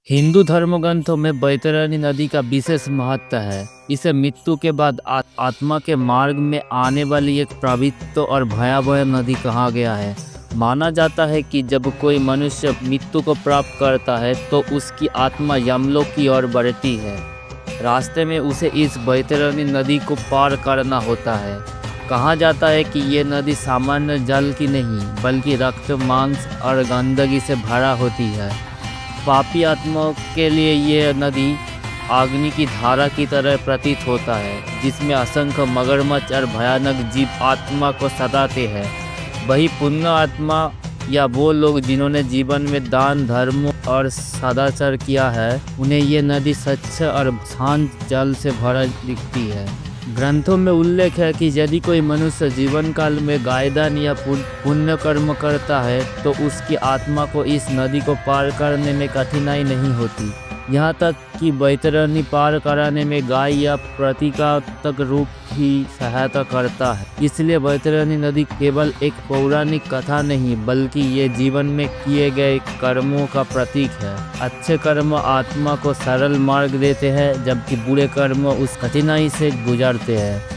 हिंदू धर्म ग्रंथों में बैतरणी नदी का विशेष महत्व है। इसे मृत्यु के बाद आत्मा के मार्ग में आने वाली एक पवित्र और भयावह नदी कहा गया है। माना जाता है कि जब कोई मनुष्य मृत्यु को प्राप्त करता है तो उसकी आत्मा यमलोक की ओर बढ़ती है। रास्ते में उसे इस बैतरणी नदी को पार करना होता है। कहा जाता है कि ये नदी सामान्य जल की नहीं बल्कि रक्त, मांस और गंदगी से भरा होती है। पापी आत्माओं के लिए ये नदी अग्नि की धारा की तरह प्रतीत होता है, जिसमें असंख्य मगरमच्छ और भयानक जीव आत्मा को सताते हैं। वही पुण्य आत्मा या वो लोग जिन्होंने जीवन में दान, धर्म और सदाचार किया है, उन्हें ये नदी स्वच्छ और शांत जल से भरा दिखती है। ग्रंथों में उल्लेख है कि यदि कोई मनुष्य जीवन काल में गायदान या पुण्य कर्म करता है तो उसकी आत्मा को इस नदी को पार करने में कठिनाई नहीं होती। यहाँ तक कि बैतरणी पार कराने में गाय या प्रतीकात्मक रूप ही सहायता करता है। इसलिए बैतरणी नदी केवल एक पौराणिक कथा नहीं बल्कि ये जीवन में किए गए कर्मों का प्रतीक है। अच्छे कर्म आत्मा को सरल मार्ग देते हैं, जबकि बुरे कर्म उस कठिनाई से गुजरते हैं।